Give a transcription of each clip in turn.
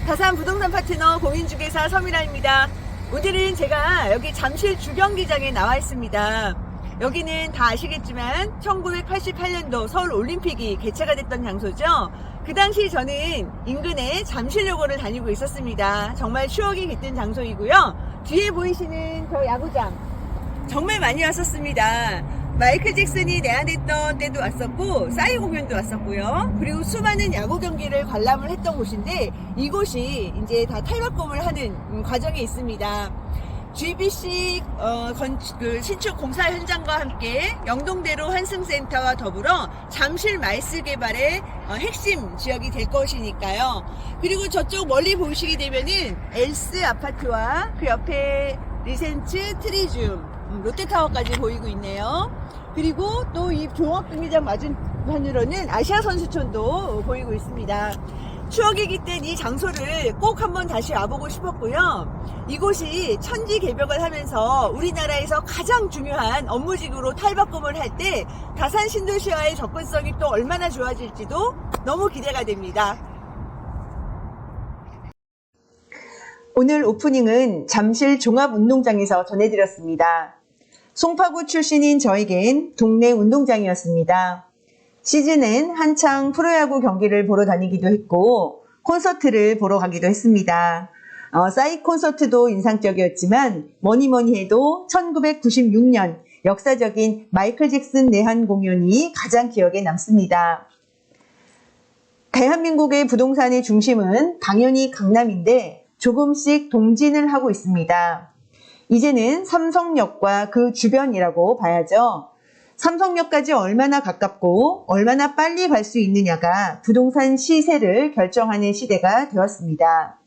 다산 부동산 파트너 공인중개사 서미라입니다. 오늘은 제가 여기 잠실 주경기장에 나와 있습니다. 여기는 다 아시겠지만 1988년도 서울올림픽이 개최가 됐던 장소죠. 그 당시 저는 인근에 잠실여고를 다니고 있었습니다. 정말 추억이 깃든 장소이고요. 뒤에 보이시는 저 야구장 정말 많이 왔었습니다. 마이클 잭슨이 내한했던 때도 왔었고 싸이 공연도 왔었고요. 그리고 수많은 야구 경기를 관람을 했던 곳인데 이곳이 이제 다 탈바꿈을 하는 과정에 있습니다. GBC 신축 공사 현장과 함께 영동대로 환승센터와 더불어 잠실 마이스 개발의 핵심 지역이 될 것이니까요. 그리고 저쪽 멀리 보시게 되면은 엘스 아파트와 그 옆에 리센츠 트리줌 롯데타워까지 보이고 있네요. 그리고 또 이 종합경기장 맞은편으로는 아시아 선수촌도 보이고 있습니다. 추억이 깃든 이 장소를 꼭 한번 다시 와보고 싶었고요. 이곳이 천지 개벽을 하면서 우리나라에서 가장 중요한 업무지구로 탈바꿈을 할 때 다산 신도시와의 접근성이 또 얼마나 좋아질지도 너무 기대가 됩니다. 오늘 오프닝은 잠실 종합운동장에서 전해드렸습니다. 송파구 출신인 저에겐 동네 운동장이었습니다. 시즌엔 한창 프로야구 경기를 보러 다니기도 했고 콘서트를 보러 가기도 했습니다. 싸이 콘서트도 인상적이었지만 뭐니 해도 1996년 역사적인 마이클 잭슨 내한 공연이 가장 기억에 남습니다. 대한민국의 부동산의 중심은 당연히 강남인데 조금씩 동진을 하고 있습니다. 이제는 삼성역과 그 주변이라고 봐야죠. 삼성역까지 얼마나 가깝고 얼마나 빨리 갈 수 있느냐가 부동산 시세를 결정하는 시대가 되었습니다.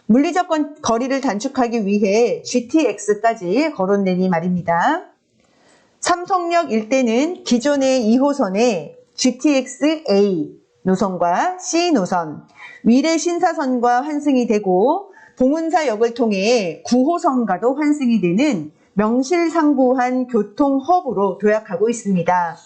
물리적 거리를 단축하기 위해 GTX까지 거론되니 말입니다. 삼성역 일대는 기존의 2호선에 GTX-A 노선과 C 노선, 위례 신사선과 환승이 되고 봉은사역을 통해 9호선과도 환승이 되는 명실상부한 교통허브로 도약하고 있습니다.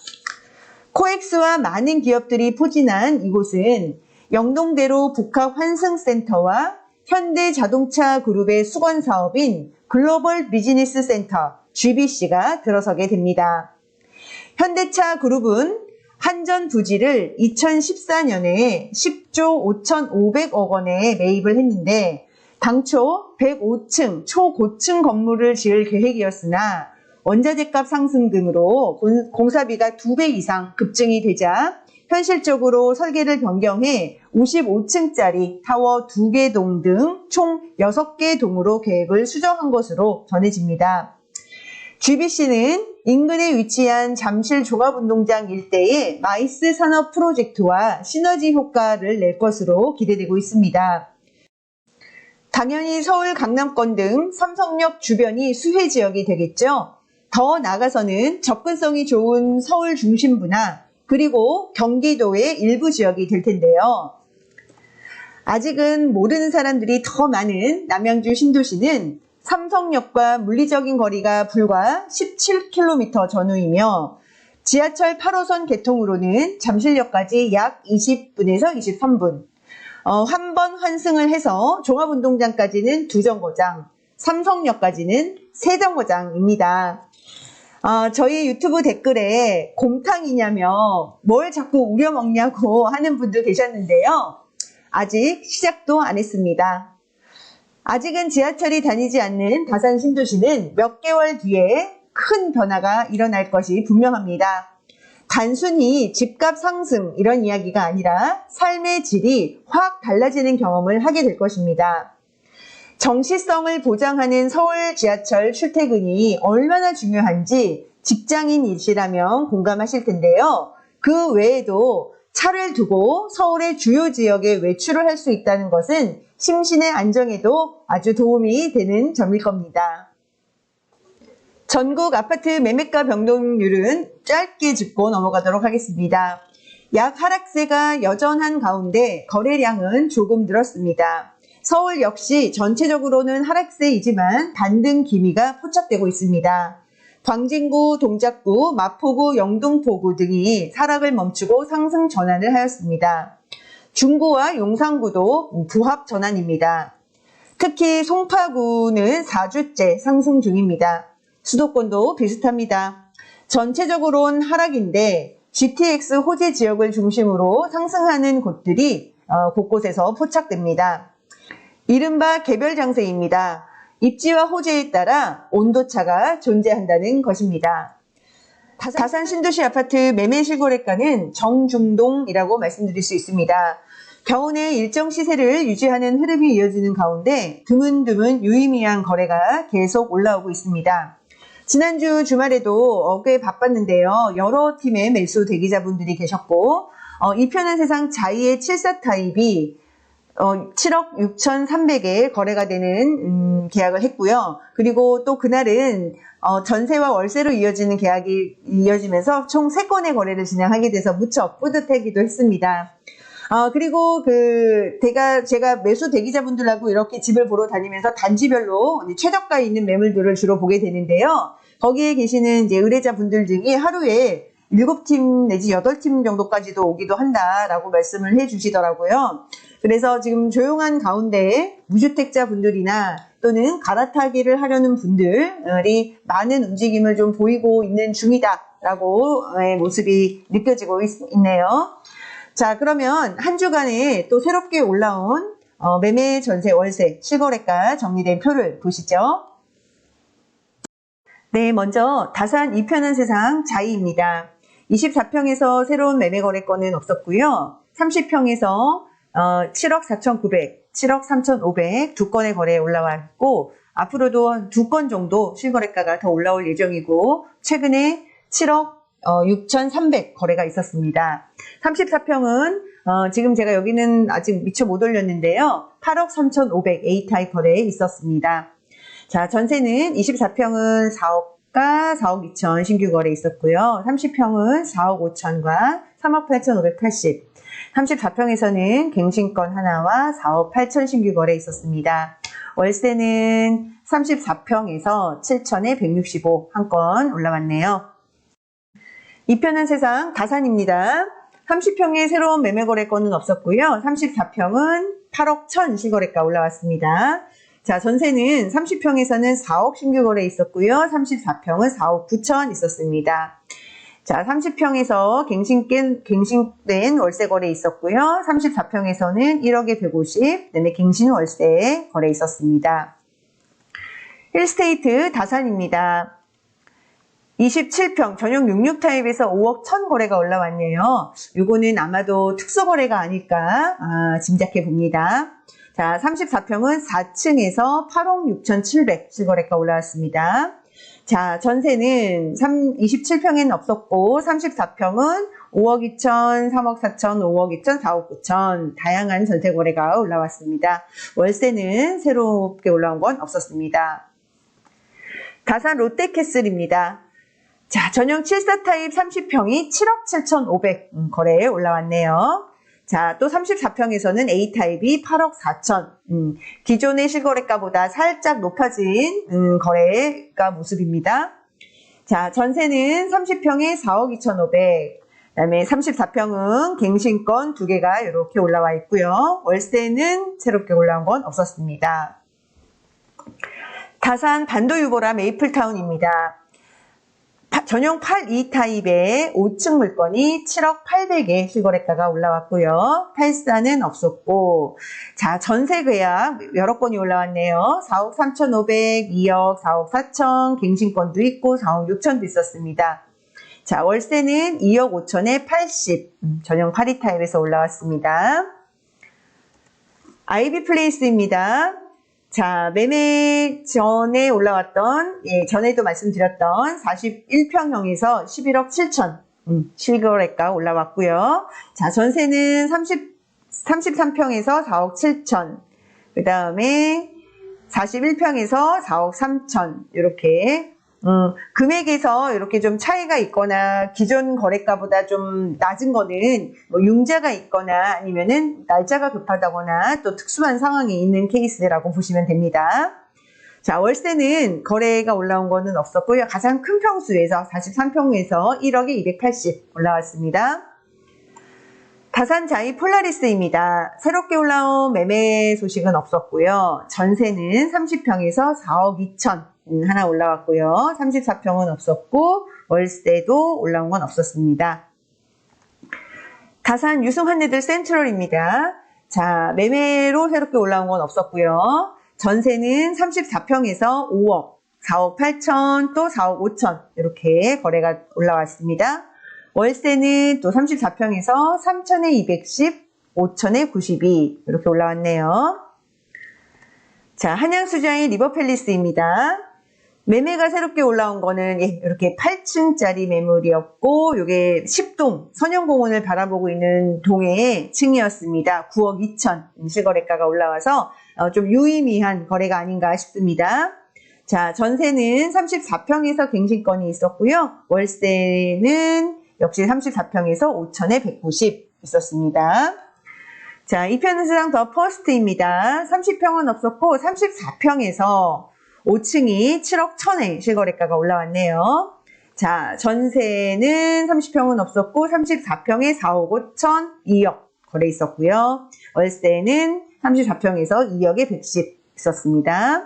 코엑스와 많은 기업들이 포진한 이곳은 영동대로 북합환승센터와 현대자동차 그룹의 수건사업인 글로벌 비즈니스 센터 GBC가 들어서게 됩니다. 현대차 그룹은 한전 부지를 2014년에 10조 5,500억 원에 매입을 했는데 당초 105층 초고층 건물을 지을 계획이었으나 원자재값 상승 등으로 공사비가 2배 이상 급증이 되자 현실적으로 설계를 변경해 55층짜리 타워 2개 동 등 총 6개 동으로 계획을 수정한 것으로 전해집니다. GBC는 인근에 위치한 잠실 종합운동장 일대의 마이스 산업 프로젝트와 시너지 효과를 낼 것으로 기대되고 있습니다. 당연히 서울 강남권 등 삼성역 주변이 수혜 지역이 되겠죠. 더 나아가서는 접근성이 좋은 서울 중심부나 그리고 경기도의 일부 지역이 될 텐데요. 아직은 모르는 사람들이 더 많은 남양주 신도시는 삼성역과 물리적인 거리가 불과 17km 전후이며 지하철 8호선 개통으로는 잠실역까지 약 20분에서 23분, 한 번 환승을 해서 종합운동장까지는 2정거장, 삼성역까지는 3정거장입니다. 저희 유튜브 댓글에 곰탕이냐며 뭘 자꾸 우려먹냐고 하는 분도 계셨는데요. 아직 시작도 안 했습니다. 아직은 지하철이 다니지 않는 다산 신도시는 몇 개월 뒤에 큰 변화가 일어날 것이 분명합니다. 단순히 집값 상승 이런 이야기가 아니라 삶의 질이 확 달라지는 경험을 하게 될 것입니다. 정시성을 보장하는 서울 지하철 출퇴근이 얼마나 중요한지 직장인이시라면 공감하실 텐데요. 그 외에도 차를 두고 서울의 주요 지역에 외출을 할 수 있다는 것은 심신의 안정에도 아주 도움이 되는 점일 겁니다. 전국 아파트 매매가 변동률은 짧게 짚고 넘어가도록 하겠습니다. 약 하락세가 여전한 가운데 거래량은 조금 늘었습니다. 서울 역시 전체적으로는 하락세이지만 반등 기미가 포착되고 있습니다. 광진구, 동작구, 마포구, 영등포구 등이 하락을 멈추고 상승 전환을 하였습니다. 중구와 용산구도 부합 전환입니다. 특히 송파구는 4주째 상승 중입니다. 수도권도 비슷합니다. 전체적으로는 하락인데 GTX 호재 지역을 중심으로 상승하는 곳들이 곳곳에서 포착됩니다. 이른바 개별 장세입니다. 입지와 호재에 따라 온도차가 존재한다는 것입니다. 다산 신도시 아파트 매매 실거래가는 정중동이라고 말씀드릴 수 있습니다. 겨우내 일정 시세를 유지하는 흐름이 이어지는 가운데 드문드문 유의미한 거래가 계속 올라오고 있습니다. 지난주 주말에도 꽤 바빴는데요. 여러 팀의 매수 대기자분들이 계셨고 이 편한 세상 자이의 74 타입이 7억 6,300에 거래가 되는 계약을 했고요. 그리고 또 그날은 전세와 월세로 이어지는 계약이 이어지면서 총 3건의 거래를 진행하게 돼서 무척 뿌듯하기도 했습니다. 그리고 제가 매수 대기자분들하고 이렇게 집을 보러 다니면서 단지별로 최저가에 있는 매물들을 주로 보게 되는데요. 거기에 계시는 이제 의뢰자분들 중에 하루에 7팀 내지 8팀 정도까지도 오기도 한다라고 말씀을 해 주시더라고요. 그래서 지금 조용한 가운데 무주택자 분들이나 또는 갈아타기를 하려는 분들이 많은 움직임을 좀 보이고 있는 중이다라고 모습이 느껴지고 있네요. 자, 그러면 한 주간에 또 새롭게 올라온 매매, 전세, 월세, 실거래가 정리된 표를 보시죠. 네, 먼저 다산 2편한 세상 자이입니다. 24평에서 새로운 매매 거래건은 없었고요. 30평에서 7억 4,900, 7억 3,500 두 건의 거래에 올라왔고 앞으로도 2건 정도 실거래가가 더 올라올 예정이고 최근에 7억 6,300 거래가 있었습니다. 34평은 지금 제가 여기는 아직 미처 못 올렸는데요. 8억 3,500 A타입 거래에 있었습니다. 자, 전세는 24평은 4억과 4억 2천 신규 거래 있었고요. 30평은 4억 5천과 3억 8,580. 34평에서는 갱신권 하나와 4억 8천 신규 거래 있었습니다. 월세는 34평에서 7천에 165 한 건 올라왔네요. 2편한 세상 다산입니다. 30평에 새로운 매매 거래건은 없었고요. 34평은 8억 1천 실거래가 올라왔습니다. 자, 전세는 30평에서는 4억 신규 거래 있었고요. 34평은 4억 9천 있었습니다. 자, 30평에서 갱신된 월세 거래 있었고요. 34평에서는 1억에 150, 그다음에 갱신 월세 거래 있었습니다. 힐스테이트 다산입니다. 27평 전용 66 타입에서 5억 1천 거래가 올라왔네요. 요거는 아마도 특수 거래가 아닐까 짐작해 봅니다. 자, 34평은 4층에서 8억 6,700 실거래가 올라왔습니다. 자, 전세는 27평에는 없었고 34평은 5억 2천, 3억 4천, 5억 2천, 4억 9천 다양한 전세 거래가 올라왔습니다. 월세는 새롭게 올라온 건 없었습니다. 다산 롯데캐슬입니다. 자, 전용 74 타입 30평이 7억 7,500 거래에 올라왔네요. 자, 또 34평에서는 A타입이 8억 4천, 기존의 실거래가보다 살짝 높아진 거래가 모습입니다. 자, 전세는 30평에 4억 2,500, 그 다음에 34평은 갱신권 2개가 이렇게 올라와 있고요. 월세는 새롭게 올라온 건 없었습니다. 다산 반도유보라 메이플타운입니다. 전용 82 타입의 5층 물건이 7억 800에 실거래가가 올라왔고요. 84는 없었고, 자, 전세 계약 여러 건이 올라왔네요. 4억 3,500, 2억, 4억 4천, 갱신권도 있고 4억 6천도 있었습니다. 자, 월세는 2억 5천에 80, 전용 82 타입에서 올라왔습니다. 아이비 플레이스입니다. 자, 매매 전에 올라왔던, 전에도 말씀드렸던 41평형에서 11억 7천, 실거래가 올라왔고요. 자, 전세는 33평에서 4억 7천, 그 다음에 41평에서 4억 3천, 이렇게, 금액에서 이렇게 좀 차이가 있거나 기존 거래가보다 좀 낮은 거는 뭐 융자가 있거나 아니면은 날짜가 급하다거나 또 특수한 상황이 있는 케이스라고 보시면 됩니다. 자, 월세는 거래가 올라온 거는 없었고요. 가장 큰 평수에서 43평에서 1억에 280 올라왔습니다. 다산 자이 폴라리스입니다. 새롭게 올라온 매매 소식은 없었고요. 전세는 30평에서 4억 2천 하나 올라왔고요. 34평은 없었고 월세도 올라온 건 없었습니다. 다산 유승 한내들 센트럴입니다. 자, 매매로 새롭게 올라온 건 없었고요. 전세는 34평에서 5억, 4억 8천, 또 4억 5천 이렇게 거래가 올라왔습니다. 월세는 또 34평에서 3천에 210, 5천에 92 이렇게 올라왔네요. 자, 한양수자인 리버팰리스입니다. 매매가 새롭게 올라온 거는 이렇게 8층짜리 매물이었고 요게 10동 선영공원을 바라보고 있는 동의 층이었습니다. 9억 2천 실거래가가 올라와서 좀 유의미한 거래가 아닌가 싶습니다. 자, 전세는 34평에서 갱신권이 있었고요. 월세는 역시 34평에서 5천에 190 있었습니다. 자, 이편수장 더 퍼스트입니다. 30평은 없었고 34평에서 5층이 7억 1천에 실거래가가 올라왔네요. 자, 전세는 30평은 없었고 34평에 4억 5천 2억 거래 있었고요. 월세는 34평에서 2억에 110 있었습니다.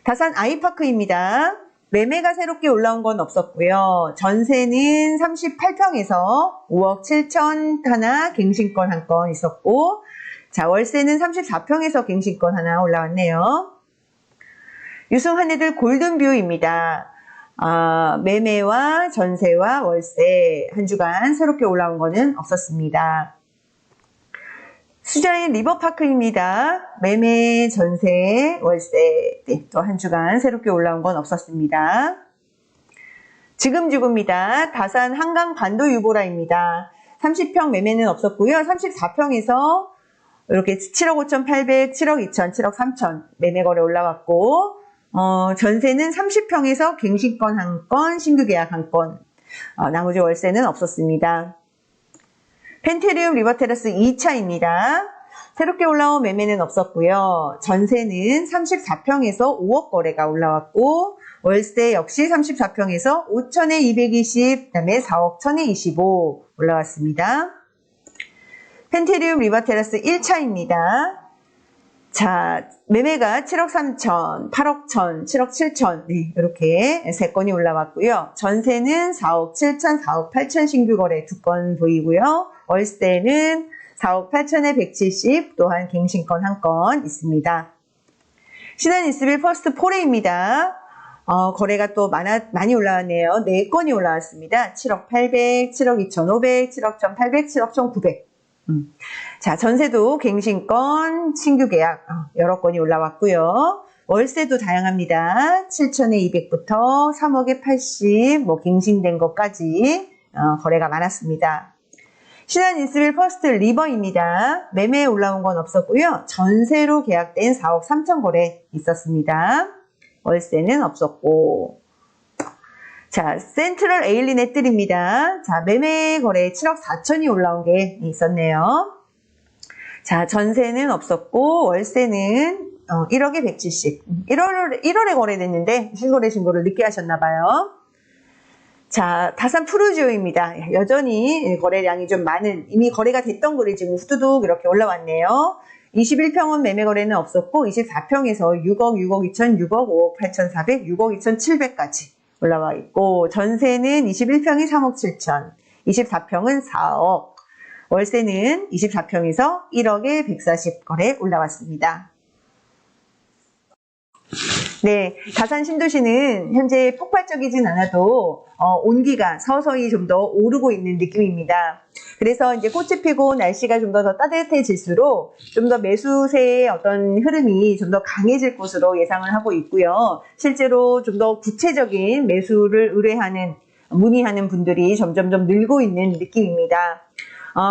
다산 아이파크입니다. 매매가 새롭게 올라온 건 없었고요. 전세는 38평에서 5억 7천 하나 갱신권 한 건 있었고, 자, 월세는 34평에서 갱신권 하나 올라왔네요. 유승 한내들 골든뷰입니다. 매매와 전세와 월세 한 주간 새롭게 올라온 거는 없었습니다. 수자인 리버파크입니다. 매매, 전세, 월세 또 한 주간 새롭게 올라온 건 없었습니다. 지금 주구입니다. 다산 한강 반도 유보라입니다. 30평 매매는 없었고요. 34평에서 이렇게 7억 5천 8백, 7억 2천, 7억 3천 매매 거래 올라왔고 전세는 30평에서 갱신권 한 건, 신규 계약 한 건, 나머지 월세는 없었습니다. 펜테리움 리버테라스 2차입니다. 새롭게 올라온 매매는 없었고요. 전세는 34평에서 5억 거래가 올라왔고 월세 역시 34평에서 5천에 220, 그다음에 4억 1천에 25 올라왔습니다. 펜테리움 리버테라스 1차입니다. 자, 매매가 7억 3천, 8억 1천, 7억 7천 이렇게 3건이 올라왔고요. 전세는 4억 7천, 4억 8천 신규 거래 2건 보이고요. 월세는 4억 8천에 170, 또한 갱신권 한 건 있습니다. 신한 이스빌 퍼스트 포레입니다. 거래가 또 많이 올라왔네요. 4건이 올라왔습니다. 7억 800, 7억 2,500, 7억 1,800, 7억 1,900. 자, 전세도 갱신권, 신규 계약 여러 건이 올라왔고요. 월세도 다양합니다. 7천에 200부터 3억에 80, 갱신된 것까지 거래가 많았습니다. 신한 이스빌 퍼스트 리버입니다. 매매에 올라온 건 없었고요. 전세로 계약된 4억 3천 거래 있었습니다. 월세는 없었고. 자, 센트럴 에일린 햇들입니다. 자, 매매 거래 7억 4천이 올라온 게 있었네요. 자, 전세는 없었고, 월세는 1억에 170. 1월에 거래됐는데, 실거래 신고를 늦게 하셨나봐요. 자, 다산 푸르지오입니다. 여전히 거래량이 좀 많은, 이미 거래가 됐던 거래 지금 후두둑 이렇게 올라왔네요. 21평은 매매 거래는 없었고, 24평에서 6억, 6억 2천, 6억, 5억 8천 4백, 6억 2천 7백까지 올라와 있고, 전세는 21평이 3억 7천, 24평은 4억, 월세는 24평에서 1억에 140 거래 올라왔습니다. 네, 다산 신도시는 현재 폭발적이진 않아도 온기가 서서히 좀 더 오르고 있는 느낌입니다. 그래서 이제 꽃이 피고 날씨가 좀 더 따뜻해질수록 좀 더 매수세의 어떤 흐름이 좀 더 강해질 것으로 예상을 하고 있고요. 실제로 좀 더 구체적인 매수를 문의하는 분들이 점점점 늘고 있는 느낌입니다.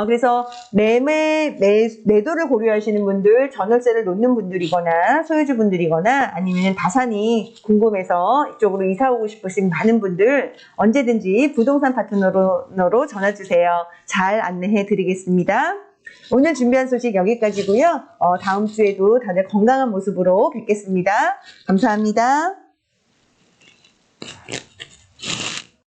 그래서 매도를 고려하시는 분들, 전월세를 놓는 분들이거나 소유주분들이거나 아니면 다산이 궁금해서 이쪽으로 이사 오고 싶으신 많은 분들 언제든지 부동산 파트너로 전화주세요. 잘 안내해 드리겠습니다. 오늘 준비한 소식 여기까지고요. 다음 주에도 다들 건강한 모습으로 뵙겠습니다. 감사합니다.